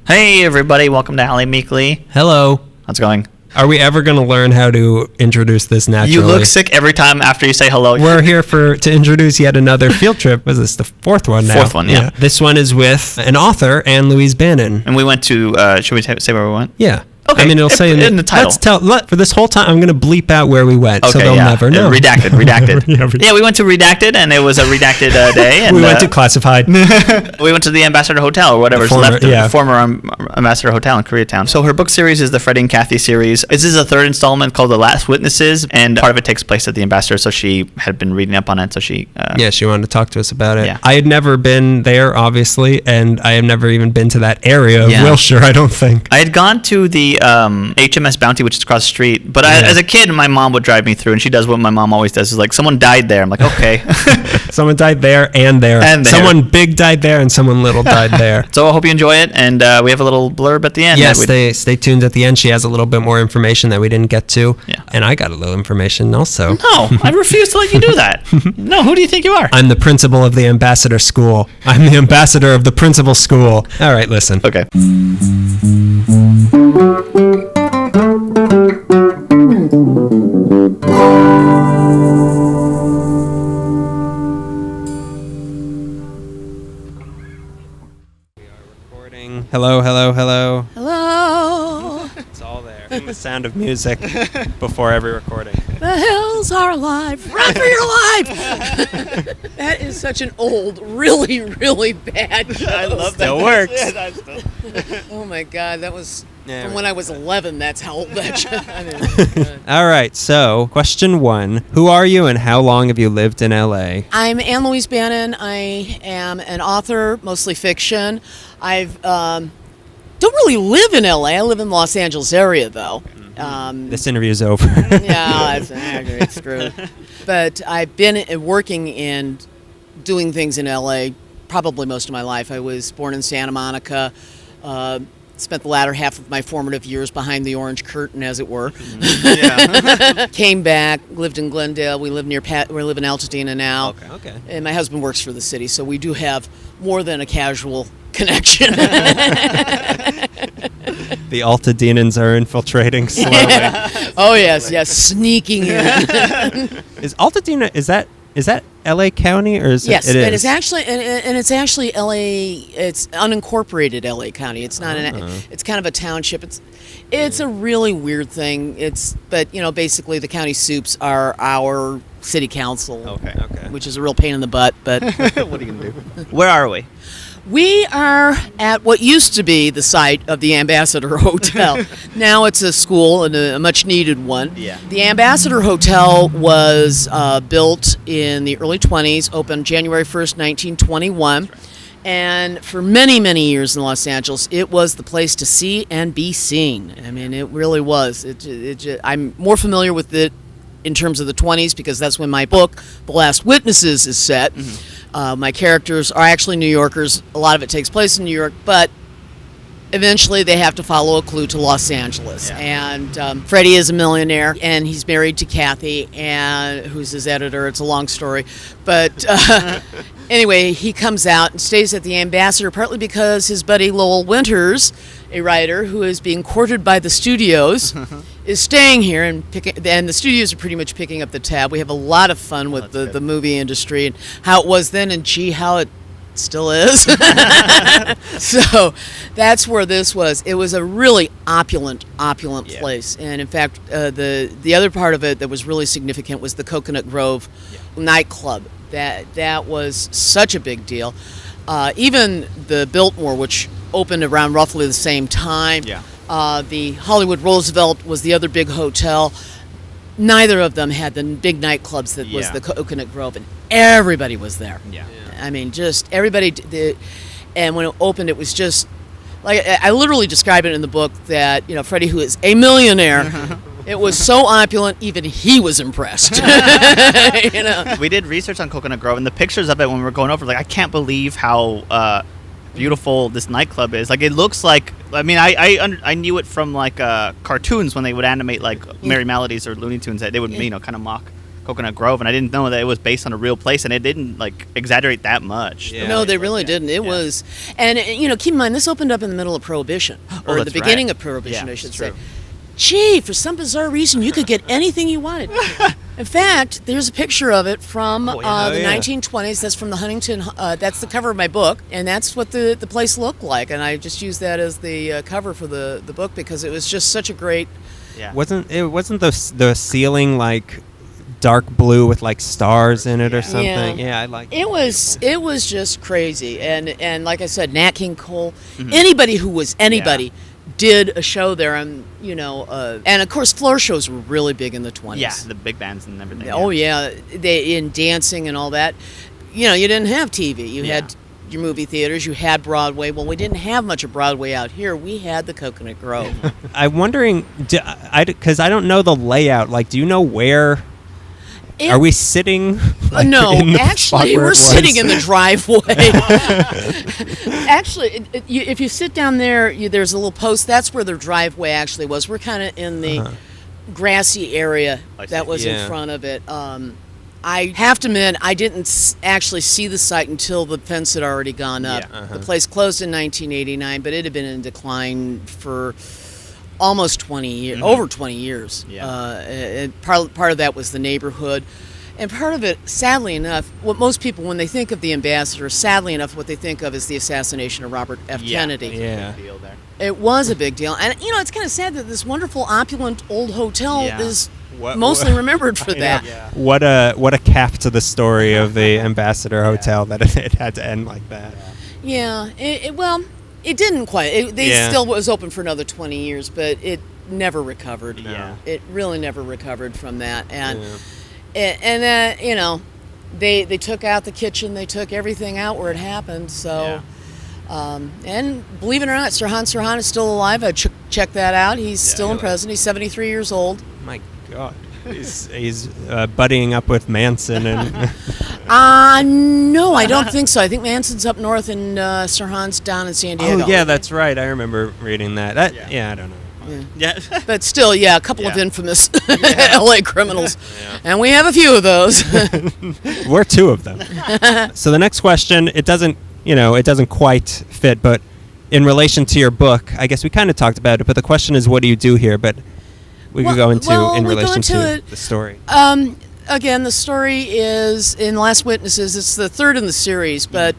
Hey everybody, welcome to Alley Meekly. Hello. How's it going? Are we ever going to learn how to introduce this naturally? You look sick every time after you say hello. We're here to introduce yet another field trip. Was this the fourth one now? Fourth one, yeah. This one is with an author, Anne Louise Bannon. And we went to, should we say where we went? Yeah. Okay. I mean, it'll say in the title. For this whole time, I'm going to bleep out where we went, so they'll never know. Redacted. Yeah, we went to Redacted, and it was a redacted day. And, we went to Classified. We went to the Ambassador Hotel, or whatever's left of the former Ambassador Hotel in Koreatown. So her book series is the Freddie and Kathy series. This is a third installment called The Last Witnesses, and part of it takes place at the Ambassador, so she had been reading up on it, so she... she wanted to talk to us about it. Yeah. I had never been there, obviously, and I have never even been to that area of Wilshire, I don't think. I had gone to the HMS Bounty, which is across the street, but as a kid, my mom would drive me through, and she does what my mom always does, is like, someone died there. I'm like, okay. Someone died there and there. And there. Someone big died there and someone little died there. So I hope you enjoy it, and we have a little blurb at the end. Yes, stay tuned at the end. She has a little bit more information that we didn't get to. Yeah. And I got a little information also. No, I refuse to let you do that. No, who do you think you are? I'm the principal of the Ambassador School. I'm the ambassador of the principal school. All right, listen. Okay. Hello, hello, hello. Hello. It's all there. And the sound of music before every recording. The hills are alive. Run for your life. That is such an old, really, really bad joke. I love that. Still works. Oh my God, that was from when I was 11. That's how old that joke is. All right, so question 1. Who are you and how long have you lived in L.A.? I'm Anne Louise Bannon. I am an author, mostly fiction. I've don't really live in LA. I live in the Los Angeles area, though. This interview's over. Yeah, it's true. But I've been working and doing things in LA probably most of my life. I was born in Santa Monica. Spent the latter half of my formative years behind the orange curtain, as it were. Yeah. Came back, lived in Glendale. We live in Altadena now. Okay. And my husband works for the city, so we do have more than a casual connection. The Altadenans are infiltrating slowly. Oh yes, sneaking in. Is Altadena, is that LA County or is yes, it? Yes, it is actually, and it's actually LA. It's unincorporated LA County. It's not it's kind of a township. It's a really weird thing. But basically the county soups are our city council. Okay. Which is a real pain in the butt. But what are you gonna do? Where are we? We are at what used to be the site of the Ambassador Hotel. Now it's a school and a much-needed one. Yeah. The Ambassador Hotel was built in the early 20s, opened January 1st, 1921. Right. And for many, many years in Los Angeles, it was the place to see and be seen. I mean, it really was. I'm more familiar with it in terms of the 20s because that's when my book, The Last Witnesses, is set. Mm-hmm. My characters are actually New Yorkers. A lot of it takes place in New York, but eventually they have to follow a clue to Los Angeles. Yeah. And Freddie is a millionaire, and he's married to Kathy, and who's his editor. It's a long story. But anyway, he comes out and stays at the Ambassador, partly because his buddy Lowell Winters, a writer who is being courted by the studios, is staying here, and the studios are pretty much picking up the tab. We have a lot of fun with the movie industry and how it was then, and how it still is. So that's where this was. It was a really opulent place. And in fact, the other part of it that was really significant was the Coconut Grove nightclub. That was such a big deal. Even the Biltmore, which opened around roughly the same time. Yeah. The Hollywood Roosevelt was the other big hotel. Neither of them had the big nightclubs that was the Coconut Grove, and everybody was there. Yeah. I mean, just everybody. And when it opened, it was just like I literally describe it in the book that Freddie, who is a millionaire, it was so opulent, even he was impressed. We did research on Coconut Grove, and the pictures of it when we were going over, like I can't believe how beautiful this nightclub is. Like it looks like. I mean, I knew it from like cartoons when they would animate like Merry Melodies or Looney Tunes. They would kind of mock Coconut Grove, and I didn't know that it was based on a real place, and it didn't like exaggerate that much. Yeah. No, they really didn't. It was, and keep in mind, this opened up in the middle of Prohibition, or the beginning of Prohibition, I should say. Gee, for some bizarre reason, you could get anything you wanted. In fact, there's a picture of it from the 1920s. That's from the Huntington. That's the cover of my book, and that's what the place looked like. And I just used that as the cover for the book because it was just such a great. Yeah. Wasn't the ceiling like dark blue with like stars in it or something? Yeah, I like it. It was just crazy, and like I said, Nat King Cole, anybody who was anybody. Yeah. Did a show there, and and of course floor shows were really big in the 20s. Yeah, the big bands and everything. Oh yeah, they in dancing and all that. You didn't have TV. You had your movie theaters. You had Broadway. Well, we didn't have much of Broadway out here. We had the Coconut Grove. I'm wondering, because I don't know the layout. Like, do you know where? Are we sitting? No, actually, we're sitting in the driveway. Actually, if you sit down there, there's a little post. That's where the driveway actually was. We're kind of in the grassy area that was in front of it. I have to admit, I didn't actually see the site until the fence had already gone up. Yeah. The place closed in 1989, but it had been in decline for almost 20 years, over 20 years. Yeah. And part of that was the neighborhood. And part of it, sadly enough, what most people, when they think of the Ambassador, sadly enough, what they think of is the assassination of Robert F. Kennedy. Yeah. Big deal there. It was a big deal. And, it's kind of sad that this wonderful, opulent old hotel is mostly remembered for that. Yeah. What a cap to the story of the Ambassador Hotel that it had to end like that. Yeah. It didn't quite. They still was open for another 20 years, but it never recovered. Yeah. It really never recovered from that. And they took out the kitchen. They took everything out where it happened. So, and believe it or not, Sirhan Sirhan is still alive. I checked that out. He's still in prison. He's 73 years old. My God. He's buddying up with Manson and. No, I don't think so. I think Manson's up north and Sirhan's down in San Diego. Oh, yeah, that's right. I remember reading that. I don't know. Yeah. But still, a couple of infamous LA criminals. Yeah. And we have a few of those. We're two of them. So the next question, it doesn't quite fit, but in relation to your book, I guess we kind of talked about it, but the question is, what do you do here? But we could go into in relation to the story. Again, the story is in Last Witnesses. It's the third in the series, but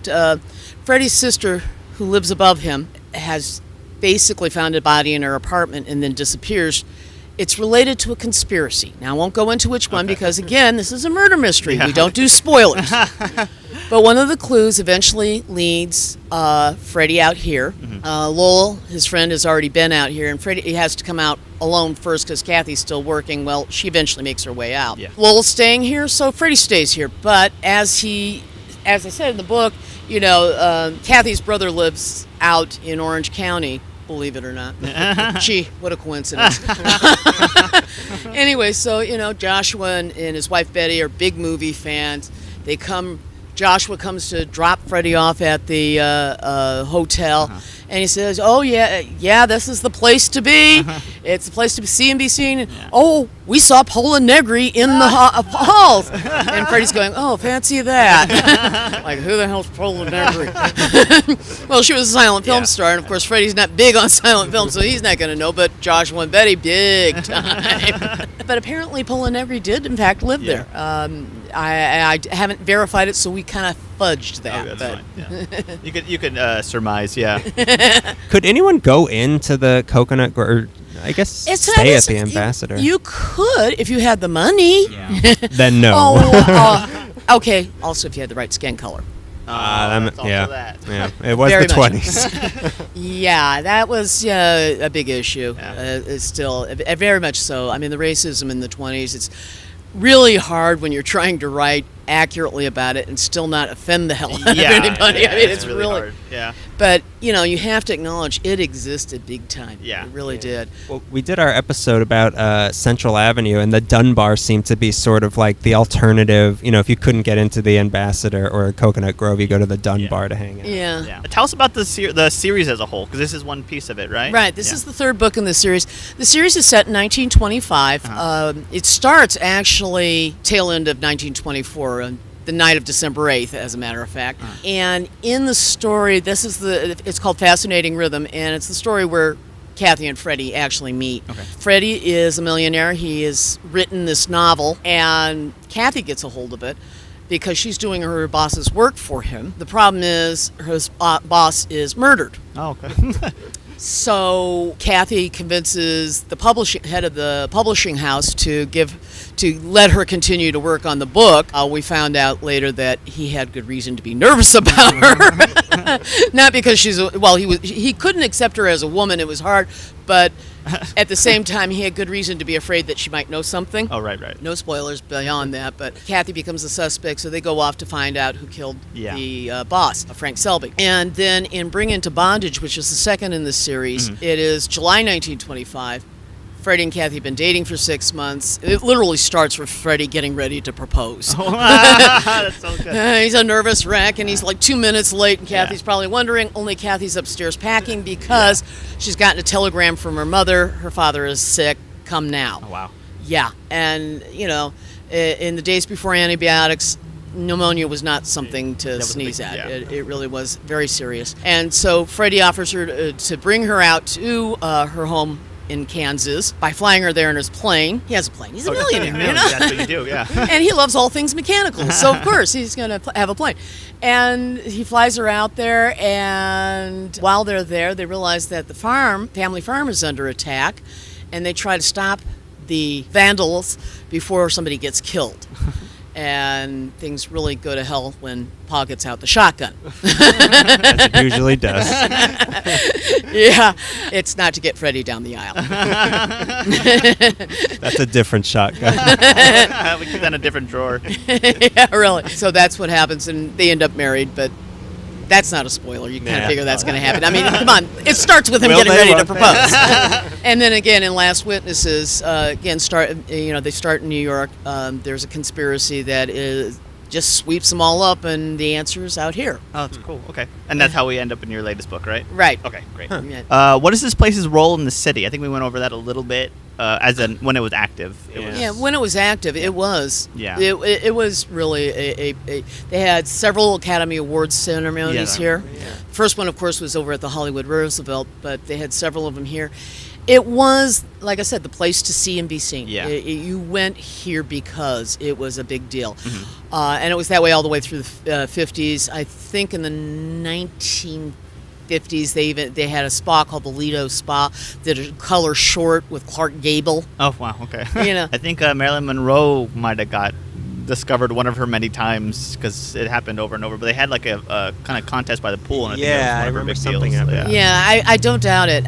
Freddie's sister, who lives above him, has basically found a body in her apartment and then disappears. It's related to a conspiracy. Now, I won't go into which one because, again, this is a murder mystery. We don't do spoilers. But one of the clues eventually leads Freddie out here. Lowell, his friend, has already been out here, and Freddie has to come out alone first because Kathy's still working. Well, she eventually makes her way out. Yeah. Lowell's staying here, so Freddie stays here. But as I said in the book, Kathy's brother lives out in Orange County. Believe it or not. Gee, what a coincidence. Anyway, so, Joshua and his wife Betty are big movie fans. Joshua comes to drop Freddie off at the hotel, and he says, "Oh, yeah, this is the place to be. It's the place to see and be seen. Yeah. Oh, we saw Pola Negri in the halls." And Freddie's going, "Oh, fancy that." Like, who the hell's Pola Negri? Well, she was a silent film star, and of course, Freddie's not big on silent film, so he's not going to know, but Joshua and Betty, big time. But apparently Pola Negri did, in fact, live there. I haven't verified it, so we kind of fudged that. Oh, that's fine. Yeah. You could surmise, Could anyone go into the Coconut Grove? I guess stay at the Ambassador. You could if you had the money. Yeah. Then no. Okay. Also, if you had the right skin color. That. Yeah, it was very the 20s. Yeah, that was a big issue. It's still very much so. I mean, the racism in the 20s. It's really hard when you're trying to write accurately about it and still not offend the hell out of anybody. Yeah, I mean, it's really hard. Yeah. But, you have to acknowledge it existed big time. Yeah. It really did. Well, we did our episode about Central Avenue, and the Dunbar seemed to be sort of like the alternative. If you couldn't get into the Ambassador or Coconut Grove, you go to the Dunbar to hang out. Yeah. Tell us about the series as a whole, because this is one piece of it, right? Right. This is the third book in the series. The series is set in 1925. It starts actually tail end of 1924. The night of December 8th, as a matter of fact. And in the story, it's called Fascinating Rhythm, and it's the story where Kathy and Freddie actually meet. Okay. Freddie is a millionaire. He has written this novel, and Kathy gets a hold of it because she's doing her boss's work for him. The problem is her boss is murdered. Oh, okay. So Kathy convinces the head of the publishing house to let her continue to work on the book. We found out later that he had good reason to be nervous about her. Not because he couldn't accept her as a woman. It was hard, but at the same time, he had good reason to be afraid that she might know something. Oh, right. No spoilers beyond that, but Kathy becomes a suspect, so they go off to find out who killed the boss, Frank Selby. And then in Bring Into Bondage, which is the second in this series, it is July 1925. Freddie and Kathy have been dating for 6 months. It literally starts with Freddie getting ready to propose. That's so good. He's a nervous wreck, and he's like 2 minutes late, and Kathy's probably wondering. Only Kathy's upstairs packing because she's gotten a telegram from her mother. Her father is sick. Come now. Oh, wow. Yeah, and, in the days before antibiotics, pneumonia was not something to sneeze at. Yeah. It really was very serious. And so Freddie offers her to bring her out to her home in Kansas by flying her there in his plane. He has a plane. He's a millionaire. That's what you do, yeah. And he loves all things mechanical, so of course he's going to have a plane. And he flies her out there, and while they're there, they realize that the family farm is under attack, and they try to stop the vandals before somebody gets killed. And things really go to hell when Pa gets out the shotgun. As it usually does. Yeah, it's not to get Freddie down the aisle. That's a different shotgun. We keep that in a different drawer. Yeah, really. So that's what happens, and they end up married, but that's not a spoiler. You kind of figure that's going to happen. I mean, come on. It starts with him getting ready to propose. And then again, in Last Witnesses, they start in New York. There's a conspiracy that just sweeps them all up, and the answer's out here. Oh, that's cool. Okay. And that's how we end up in your latest book, right? Right. Okay, great. Huh. What is this place's role in the city? I think we went over that a little bit. When it was active. When it was active, it was. Yeah. It was really they had several Academy Awards ceremonies here. Yeah. First one, of course, was over at the Hollywood Roosevelt, but they had several of them here. It was, like I said, the place to see and be seen. Yeah. You went here because it was a big deal. Mm-hmm. And it was that way all the way through the 50s. I think in the 1950s, they had a spa called the Lido Spa, did a color short with Clark Gable. Oh, wow, okay. I think Marilyn Monroe might have discovered one of her many times because it happened over and over. But they had like a kind of contest by the pool, and I remember something happened. I don't doubt it.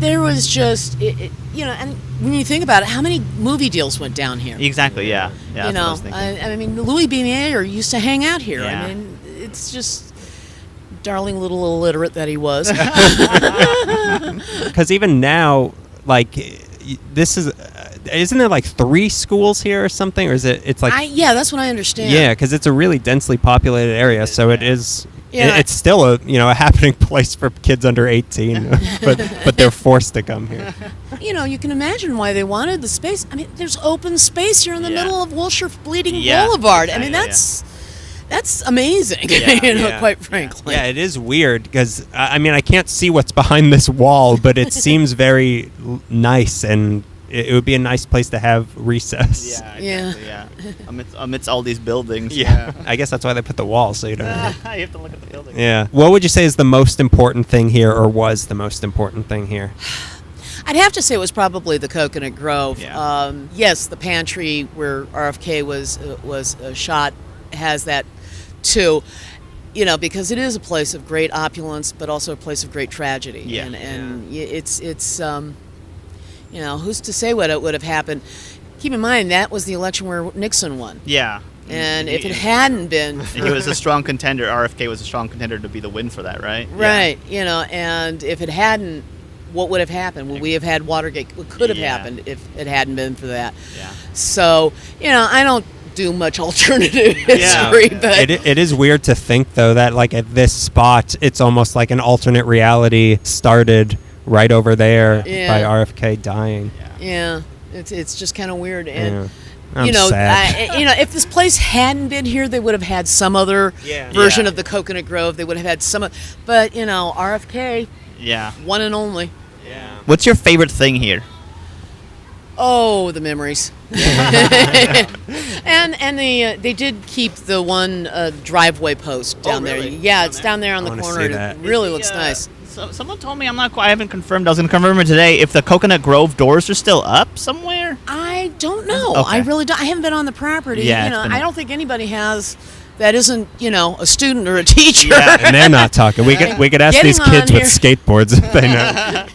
There was just and when you think about it, how many movie deals went down here? Exactly. Yeah. That's what I was thinking. I mean, Louis B. Mayer used to hang out here. Yeah. I mean, it's just darling little illiterate that he was. Because even now, like, this is. Isn't there like 3 schools here or something, or is it? It's like that's what I understand. Yeah, because it's a really densely populated area, so it is. Yeah. It's still a happening place for kids under 18, but they're forced to come here. You can imagine why they wanted the space. I mean, there's open space here in the middle of Wilshire Bleeding Boulevard. I mean, that's amazing. Quite frankly. Yeah, it is weird because I mean I can't see what's behind this wall, but it seems very nice and. It would be a nice place to have recess. Yeah, exactly, yeah. Amidst all these buildings. Yeah. I guess that's why they put the wall, so you don't know. You have to look at the building. Yeah. What would you say is the most important thing here, or was the most important thing here? I'd have to say it was probably the Coconut Grove. Yeah. Yes, the pantry where RFK was shot has that too. Because it is a place of great opulence, but also a place of great tragedy. Yeah. And it's who's to say what it would have happened? Keep in mind that was the election where Nixon won. Yeah. And if it hadn't been, it was a strong contender. RFK was a strong contender to be the win for that, right? Right. And if it hadn't, what would have happened? Would we have had Watergate? What could have happened if it hadn't been for that? Yeah. So, I don't do much alternative history, but it is weird to think though that like at this spot, it's almost like an alternate reality started right over there by RFK dying. Yeah. It's just kind of weird, and I'm sad. If this place hadn't been here, they would have had some other version of the Coconut Grove. They would have had some, but RFK, one and only. Yeah. What's your favorite thing here? Oh, the memories. and they did keep the one driveway post down there. Yeah, it's down there on the corner. It really looks nice. So someone told me I haven't confirmed. I was going to confirm it today. If the Coconut Grove doors are still up somewhere. I don't know. Okay. I really don't. I haven't been on the property. Yeah, I don't think anybody has. That isn't, a student or a teacher. Yeah, and they're not talking. We could ask these kids with skateboards if they know.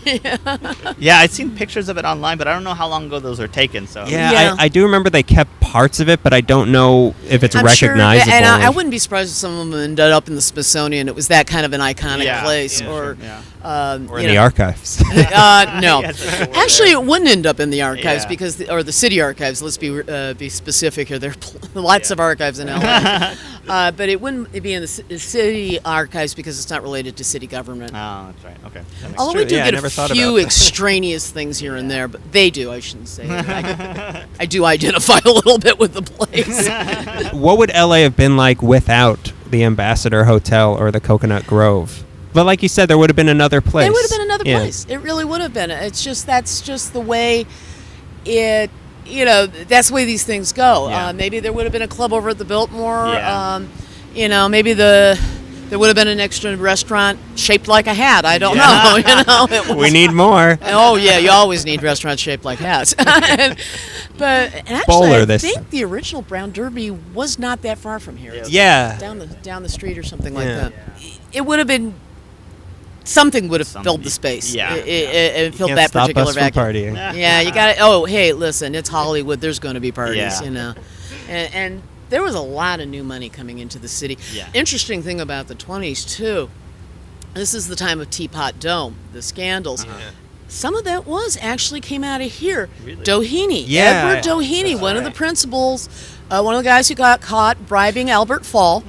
Yeah, I've seen pictures of it online, but I don't know how long ago those are taken. So I do remember they kept parts of it, but I don't know if it's recognizable. Sure, and I wouldn't be surprised if some of them ended up in the Smithsonian. It was that kind of an iconic place, or in the archives. No, actually, it wouldn't end up in the archives or the city archives. Let's be specific here. There are lots of archives in LA. But it wouldn't be in the city archives because it's not related to city government. Oh, that's right. Okay. Although we do get a few extraneous things here and there, but they do. I shouldn't say. I do identify a little bit with the place. What would LA have been like without the Ambassador Hotel or the Coconut Grove? But like you said, there would have been another place. There would have been another place. It really would have been. That's just the way it. That's the way these things go. Yeah. Maybe there would have been a club over at the Biltmore. Yeah. Maybe there would have been an extra restaurant shaped like a hat. I don't know. We need more. Oh yeah, you always need restaurants shaped like hats. But actually, I think the original Brown Derby was not that far from here. Yeah. Down the street or something like that. It would have been. Something would have filled the space. Yeah. It filled Can't that stop particular us from vacuum. partying. Yeah, you got it. Oh, hey, listen, it's Hollywood. There's going to be parties, And there was a lot of new money coming into the city. Yeah. Interesting thing about the 20s, too. This is the time of Teapot Dome, the scandals. Some of that actually came out of here. Really? Doheny. Yeah. Edward Doheny, one of the principals, one of the guys who got caught bribing Albert Fall,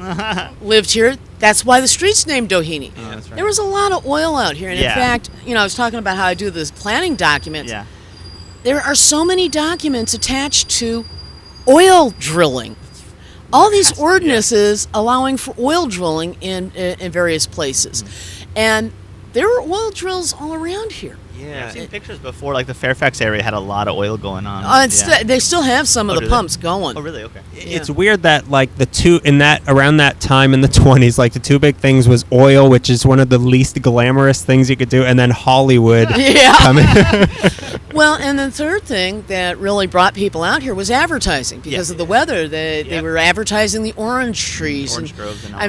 lived here. That's why the street's named Doheny. Oh, that's right. There was a lot of oil out here. And in fact, I was talking about how I do this planning documents. Yeah. There are so many documents attached to oil drilling. All these ordinances allowing for oil drilling in various places. And there were oil drills all around here. Yeah, I've seen pictures before. Like the Fairfax area had a lot of oil going on. They still have some of the pumps going. Oh, really? Okay. It's weird that like around that time in the 20s, like the two big things was oil, which is one of the least glamorous things you could do, and then Hollywood. Well, and the third thing that really brought people out here was advertising because of the weather. They were advertising the orange trees. Orange groves and all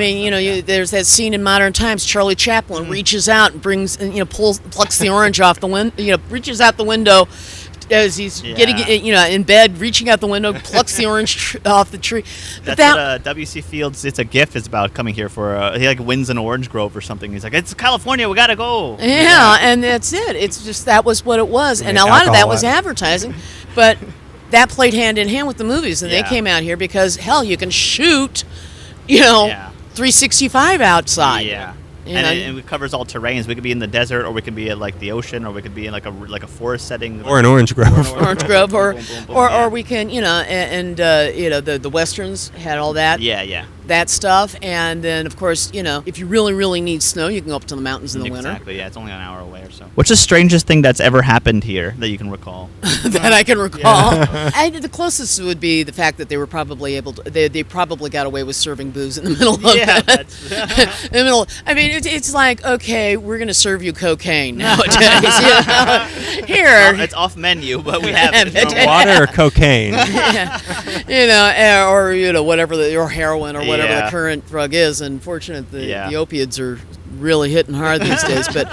there's that scene in Modern Times. Charlie Chaplin reaches out and plucks the orange off the window. Reaches out the window as he's getting in bed, reaching out the window, plucks the orange off the tree. That's what W.C. Fields' It's a Gift is about, coming here for he wins an orange grove or something. He's like, it's California, we gotta go. Yeah, and that's it. It's just that was what it was, and a lot of that was advertising, but that played hand in hand with the movies, and they came out here because hell, you can shoot, 365 outside. Yeah. And it covers all terrains. We could be in the desert, or we could be at the ocean, or we could be in like a forest setting, or an orange grove, or we can the westerns had all that. That stuff, and then of course if you really need snow, you can go up to the mountains in the winter. Exactly. Yeah, it's only an hour away or so. What's the strangest thing that's ever happened here that you can recall? That I can recall. The closest would be the fact that they were probably able to. They probably got away with serving booze in the middle of it. In the middle. I mean, it's like, okay, we're going to serve you cocaine nowadays. Here, well, it's off menu, but we have it. Water or cocaine. Or whatever or heroin or whatever the current drug is. Unfortunately, the opiates are really hitting hard these days. But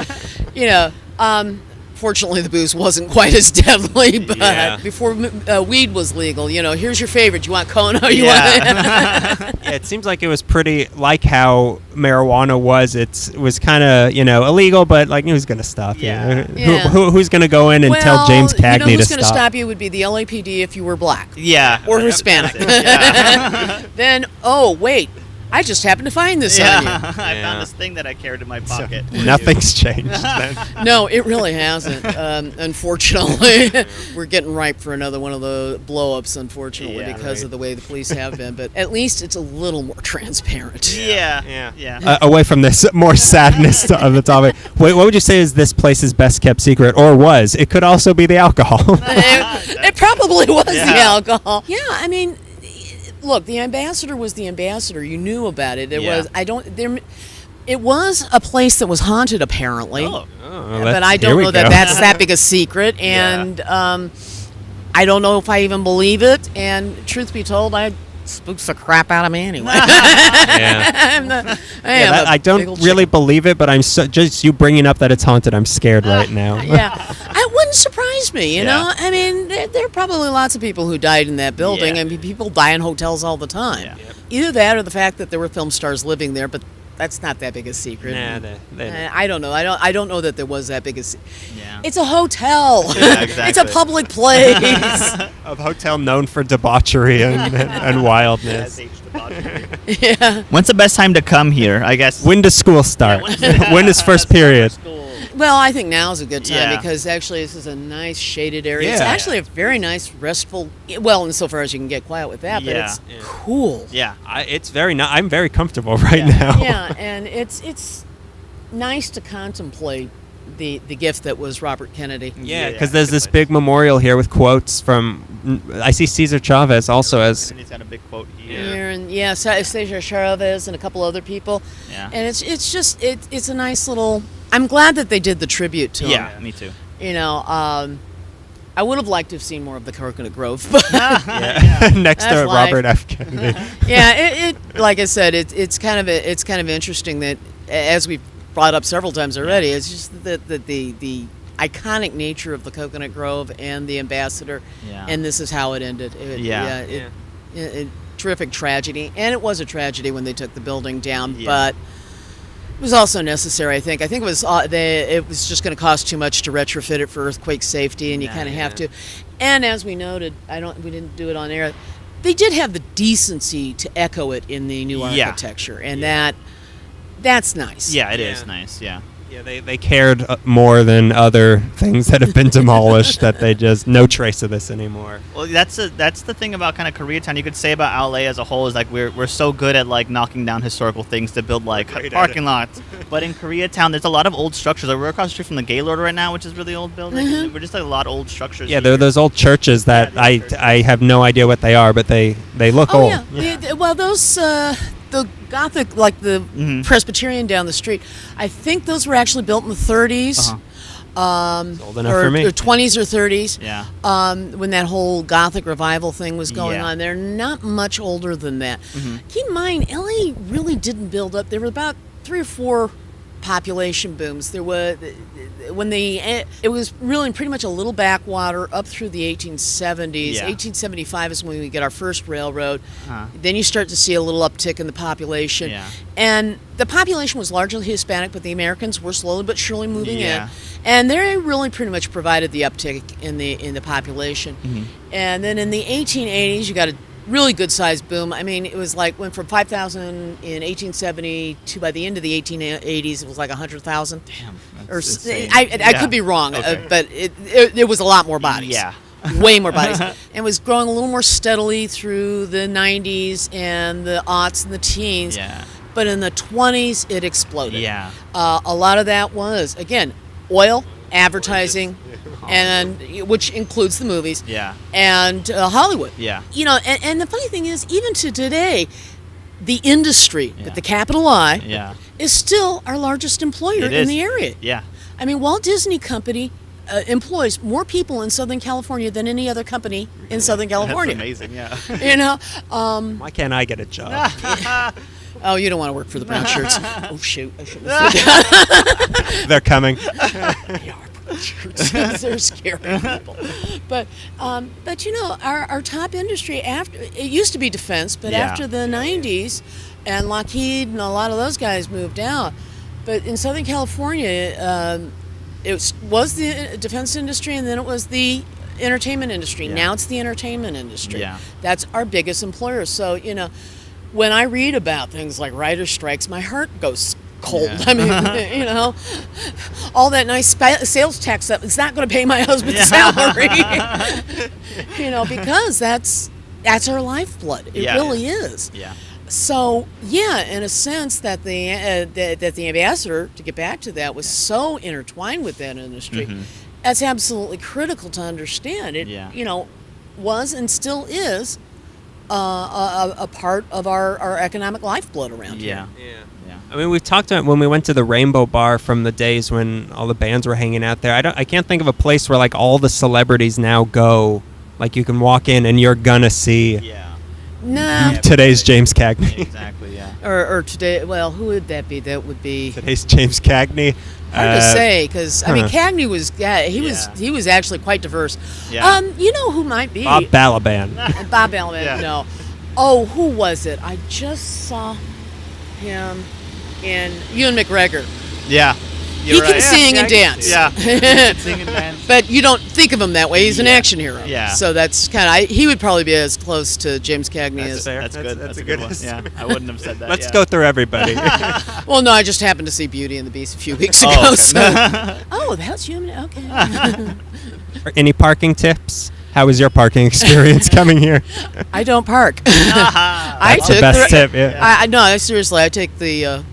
Fortunately, the booze wasn't quite as deadly, but before weed was legal, here's your favorite. You want Kona? Yeah, it seems like it was pretty like how marijuana was. It was kind of, illegal, but like who's going to stop you? Who's going to go in and tell James Cagney to stop? Who's going to stop you would be the LAPD if you were black. Yeah. Or Hispanic. Then, wait. I just happened to find this on you. I found this thing that I carried in my pocket. So nothing's changed then. No, it really hasn't. Unfortunately, we're getting ripe for another one of the blow-ups, unfortunately, because of the way the police have been. But at least it's a little more transparent. Yeah. Away from this more sadness of the topic, what would you say is this place's best-kept secret, or was? It could also be the alcohol. It probably was the alcohol. Yeah, I mean... Look, the ambassador was the ambassador. You knew about it. It was a place that was haunted, apparently. But I don't know that's that big a secret. And I don't know if I even believe it. And truth be told, it spooks the crap out of me anyway. I don't really believe it, but I'm just you bringing up that it's haunted. I'm scared right now. It wouldn't surprise me, you know. I mean, there are probably lots of people who died in that building. I mean, people die in hotels all the time. Either that or the fact that there were film stars living there, but that's not that big a secret. I don't know. I don't know that there was that big a secret. It's a hotel. Exactly. It's a public place. A hotel known for debauchery and wildness. When's the best time to come here? I guess. When does school start? When is first period? Well, I think now is a good time because actually this is a nice shaded area. It's actually a very nice, restful. Well, insofar as you can get quiet with that, but it's cool. It's very. I'm very comfortable right now. Yeah, and it's nice to contemplate the gift that was Robert Kennedy. Yeah, because there's this big memorial here with quotes from. I see Cesar Chavez also as. He's got a big quote here. And Cesar Chavez and a couple other people. Yeah. And it's a nice little. I'm glad that they did the tribute to him. Yeah, me too. I would have liked to have seen more of the Cocoanut Grove, but next to Robert F. Kennedy. It like I said, it's kind of interesting that, as we've brought up several times already, it's just that the iconic nature of the Cocoanut Grove and the ambassador, and this is how it ended. Terrific tragedy, and it was a tragedy when they took the building down, but. It was also necessary, I think. I think it was just going to cost too much to retrofit it for earthquake safety, and you kind of have to. And as we noted, we didn't do it on air. They did have the decency to echo it in the new architecture, and that's nice. Yeah, it is nice. Yeah. Yeah, they cared more than other things that have been demolished. That they just no trace of this anymore. Well, that's the thing about kind of Koreatown. You could say about LA as a whole is like we're so good at like knocking down historical things to build like parking lots. But in Koreatown, there's a lot of old structures. Like we're across the street from the Gaylord right now, which is really old building. Mm-hmm. We're just like a lot of old structures. Yeah, there are those old churches that I have no idea what they are, but they look old. Yeah. Well, those. The Gothic, like the Presbyterian down the street, I think those were actually built in the 30s. Old enough for me. Or 20s or 30s. Yeah. When that whole Gothic revival thing was going on. They're not much older than that. Mm-hmm. Keep in mind, LA really didn't build up. There were about 3 or 4 population booms. There was it was really pretty much a little backwater up through the 1870s. 1875 is when we get our first railroad. Then you start to see a little uptick in the population. And the population was largely Hispanic, but the Americans were slowly but surely moving in. And they really pretty much provided the uptick in the population. Mm-hmm. And then in the 1880s, you got a really good sized boom. I mean, it was like went from 5,000 in 1870 to by the end of the 1880s, it was like 100,000. Damn. Or I could be wrong, but it was a lot more bodies. Yeah. Way more bodies. And was growing a little more steadily through the 90s and the aughts and the teens. Yeah. But in the 20s, it exploded. Yeah. A lot of that was, again, oil, advertising, and which includes the movies, and Hollywood. Yeah. And the funny thing is, even to today, the industry, with the capital I, is still our largest employer in the area. Yeah. I mean, Walt Disney Company employs more people in Southern California than any other company in Southern California. That's amazing, yeah. Why can't I get a job? Oh, you don't want to work for the brown shirts. Oh, shoot. I shouldn't have said that. They're coming. They are brown shirts. They're scary people. But our top industry, after it used to be defense, but after the 90s, and Lockheed and a lot of those guys moved out. But in Southern California, it was the defense industry, and then it was the entertainment industry. Now it's the entertainment industry. That's our biggest employer. So, when I read about things like writer strikes, my heart goes cold. I mean, all that nice sales tax that it's not going to pay my husband's salary. Because that's our lifeblood. It really is. Yeah. So, in a sense that the ambassador, to get back to that, was so intertwined with that industry. That's absolutely critical to understand. It, was and still is a part of our economic lifeblood around here. Yeah. I mean, we've talked about when we went to the Rainbow Bar from the days when all the bands were hanging out there. I can't think of a place where like all the celebrities now go. Like you can walk in and you're gonna see. Today's James Cagney. Exactly, yeah. Or today, well, who would that be? That would be today's James Cagney. Hard to say, because I mean, Cagney was he was actually quite diverse. Yeah. Who might be Bob Balaban. Bob Balaban. No. Oh, who was it? I just saw him in Ewan McGregor. Yeah. He can sing and dance. Yeah. Sing and dance. But you don't think of him that way. He's an action hero. Yeah. So that's kind of he would probably be as close to James Cagney as. Fair. That's good. That's a good one. Yeah. I wouldn't have said that. Let's go through everybody. Well, no, I just happened to see Beauty and the Beast a few weeks ago. Okay. So. That's human. Okay. Any parking tips? How was your parking experience coming here? I don't park. That's the best tip. Yeah. No, seriously, I take the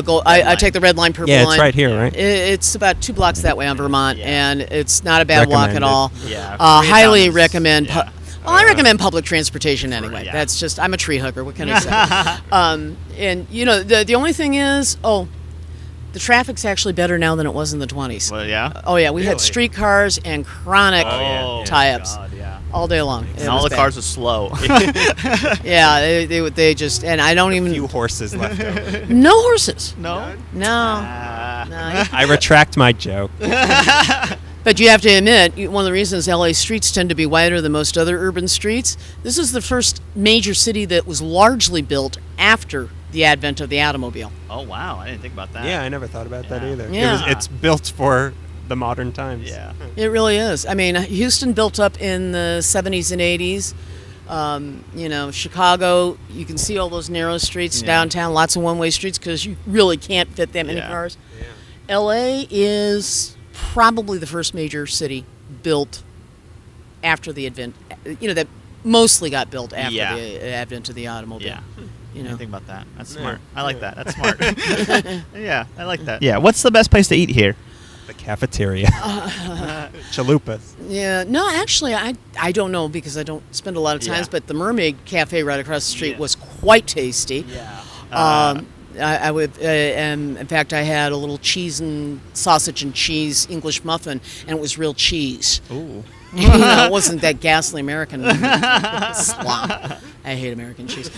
gold. I take the red line, purple line. Yeah, it's right here, right? It's about 2 blocks that way on Vermont, and it's not a bad walk at all. Yeah. Highly recommend. Well, I recommend public transportation anyway. Yeah. That's just I'm a tree hugger. What can I say? And the only thing is, the traffic's actually better now than it was in the 20s. Well, yeah. Oh yeah, we had streetcars and chronic tie-ups. All day long. And all the cars are slow. Yeah, they just, and I don't even. A few horses left over. No horses. No? No. I retract my joke. But you have to admit, one of the reasons LA streets tend to be wider than most other urban streets, this is the first major city that was largely built after the advent of the automobile. Oh, wow. I didn't think about that. Yeah, I never thought about that either. Yeah. It's built for the modern times. Yeah. It really is. I mean, Houston built up in the 70s and 80s. Chicago, you can see all those narrow streets downtown, lots of one-way streets because you really can't fit that many cars. Yeah. LA is probably the first major city built after the advent, that mostly got built after the advent of the automobile. Yeah. I didn't think about that. That's smart. I like that. That's smart. Yeah, I like that. Yeah. What's the best place to eat here? The cafeteria. Chalupas. Yeah. No, actually, I don't know because I don't spend a lot of times, but the Mermaid Cafe right across the street was quite tasty. Yeah. I would, in fact, I had a little cheese and sausage and cheese English muffin, and it was real cheese. Ooh. It wasn't that ghastly American slop. I hate American cheese.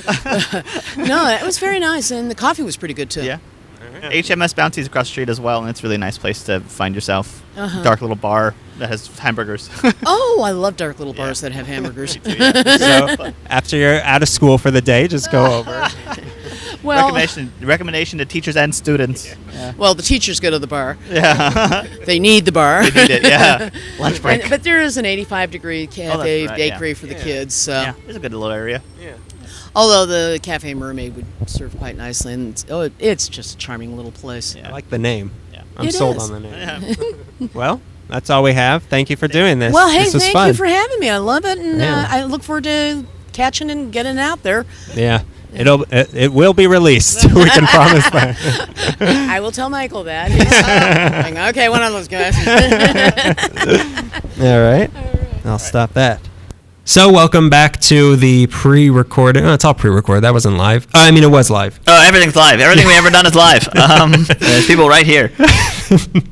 No, it was very nice, and the coffee was pretty good too. Yeah. HMS Bounty's across the street as well, and it's a really nice place to find yourself. Dark little bar that has hamburgers. Oh, I love dark little bars that have hamburgers. Me too, yeah. So after you're out of school for the day, just go over. Well, recommendation to teachers and students. Yeah. Well, the teachers go to the bar. Yeah. They need the bar. They need it, yeah. Lunch break. But there is an 85-degree cafe bakery for the Yeah. kids. So. Yeah, it's a good little area. Yeah. Although the Cafe Mermaid would serve quite nicely, and it's just a charming little place. I like the name. Yeah. I'm It sold is. on the name. Yeah. Well, that's all we have. Thank you for doing this. Well, hey, this was thank fun. you for having me. I love it, and Yeah. I look forward to catching and getting it out there. Yeah. It will be released. We can promise that. I will tell Michael that. He's going, okay, one of those guys. All right. I'll stop that. So welcome back to the pre-recorded. Oh, it's all pre-recorded. That wasn't live. I mean, it was live. Oh, everything's live. Everything we ever done is live. There's people right here.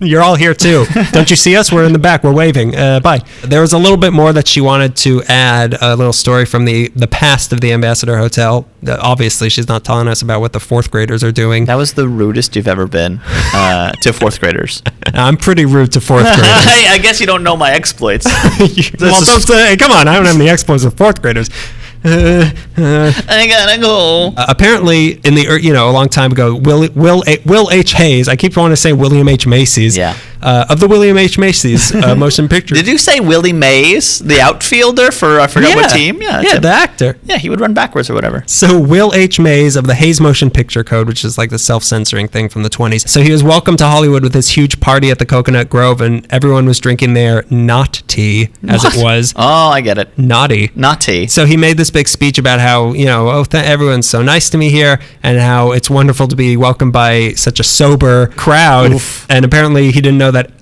You're all here too. Don't you see us? We're in the back. We're waving. Bye. There was a little bit more that she wanted to add, a little story from the past of the Ambassador Hotel. Obviously, she's not telling us about what the fourth graders are doing. That was the rudest you've ever been to fourth graders. I'm pretty rude to fourth graders. I guess you don't know my exploits. Hey, come on. I don't have any exploits with fourth graders. I gotta go. Apparently, a long time ago, Will H. Hayes. I keep wanting to say William H. Macy's. Yeah. Of the William H. Macy's motion picture. Did you say Willie Mays, the outfielder for I forgot what team? Yeah, the actor. Yeah, he would run backwards or whatever. So Will H. Mays of the Hayes Motion Picture Code, which is like the self-censoring thing from the 20s. So he was welcomed to Hollywood with this huge party at the Cocoanut Grove, and everyone was drinking their not tea, as it was. Oh, I get it. Naughty. Not tea. So he made this big speech about how, everyone's so nice to me here, and how it's wonderful to be welcomed by such a sober crowd. Oof. And apparently he didn't know that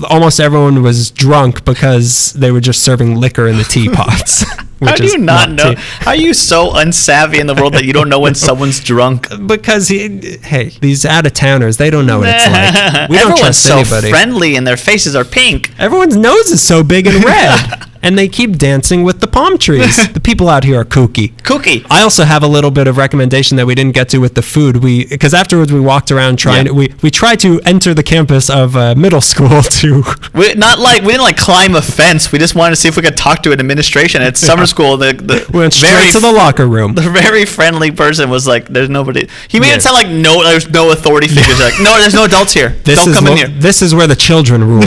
almost everyone was drunk because they were just serving liquor in the teapots. How do you not know? How are you so unsavvy in the world that you don't know when someone's drunk? Because, these out-of-towners, they don't know what it's like. We don't trust anybody. Everyone's so friendly and their faces are pink. Everyone's nose is so big and red. And they keep dancing with the palm trees. The people out here are kooky. Kooky. I also have a little bit of recommendation that we didn't get to with the food. Because afterwards we walked around we tried to enter the campus of middle school to... We didn't climb a fence. We just wanted to see if we could talk to an administration at summer school. We went straight to the locker room. The very friendly person was like, there's nobody. He made it sound like there's no authority figures. Like, no, there's no adults here. Don't come in here. This is where the children rule.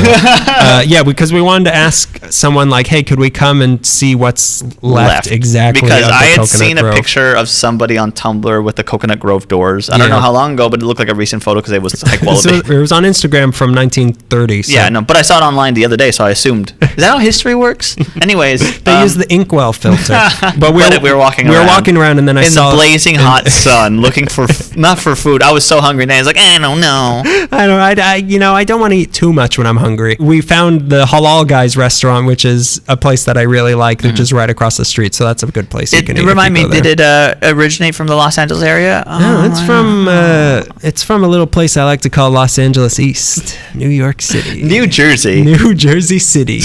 Because we wanted to ask someone like, hey, could we come and see what's left exactly? Because I had seen a picture of somebody on Tumblr with the Coconut Grove doors. I don't know how long ago, but it looked like a recent photo because it was high quality. So it was on Instagram from 1930. So. Yeah, no, but I saw it online the other day, so I assumed. Is that how history works? Anyways, they use the inkwell filter. But we were walking around, and then I saw in the blazing hot sun, looking for not for food. I was so hungry, and I was like, I don't know. I don't want to eat too much when I'm hungry. We found the Halal Guys restaurant, which is a place that I really like. They're just right across the street, so that's a good place you can eat. Remind me, did it originate from the Los Angeles area? No, it's from a little place I like to call Los Angeles East, New York City, New Jersey City.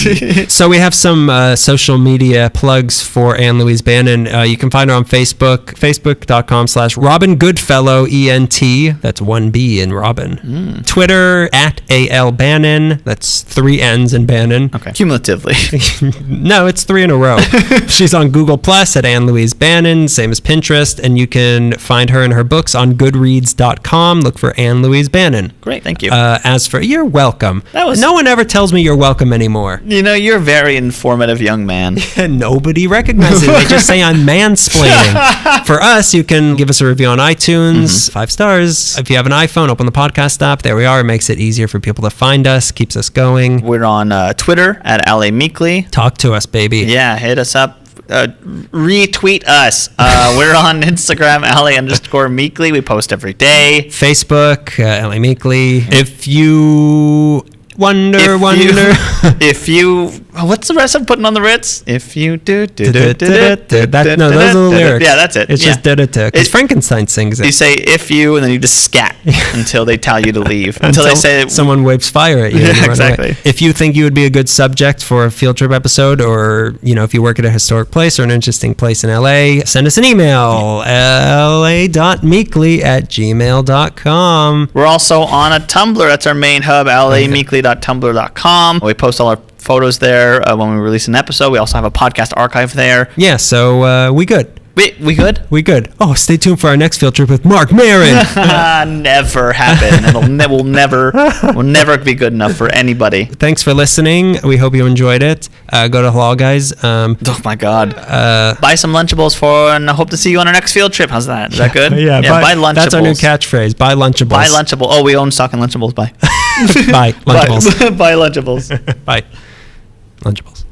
So we have some social media plugs for Anne Louise Bannon. You can find her on Facebook, facebook.com/Robin Goodfellow ENT. That's 1 B in Robin. Twitter @AL Bannon. That's 3 N's in Bannon. Okay. Cumulatively. No, it's 3 in a row. She's on Google Plus at Anne Louise Bannon, same as Pinterest, and you can find her and her books on goodreads.com. Look for Anne Louise Bannon. Great, thank you. You're welcome. No one ever tells me you're welcome anymore. You're a very informative young man. Nobody recognizes it. They just say I'm mansplaining. For us, you can give us a review on iTunes, 5 stars. If you have an iPhone, open the podcast app. There we are. It makes it easier for people to find us, keeps us going. We're on Twitter at LA Meekly. Talk to us, baby. Yeah, hit us up. Retweet us. We're on Instagram, LA_Meekly. We post every day. Facebook, LA Meekly. If you wonder. If you, what's the rest of putting on the Ritz? If you do. Those are the lyrics. Yeah, that's it. It's just because Frankenstein sings it. You say if you, and then you just scat until they tell you to leave. Until they say someone waves fire at you. Yeah, exactly. If you think you would be a good subject for a field trip episode, or if you work at a historic place or an interesting place in LA, send us an email, la.meekly@gmail.com. We're also on a Tumblr. That's our main hub, lameekly.tumblr.com. We post all our photos there when we release an episode. We also have a podcast archive there. Yeah, so we good. We good? We good. Oh, stay tuned for our next field trip with Mark Maron. Never happen. We'll never be good enough for anybody. Thanks for listening. We hope you enjoyed it. Go to Halal Guys. Oh my God. Buy some Lunchables and I hope to see you on our next field trip. How's that? Is that good? Yeah. Buy Lunchables. That's our new catchphrase. Buy Lunchables. Buy Lunchables. Oh, we own stock in Lunchables. Bye. Buy Lunchables. Buy Lunchables. Bye. Lunchables.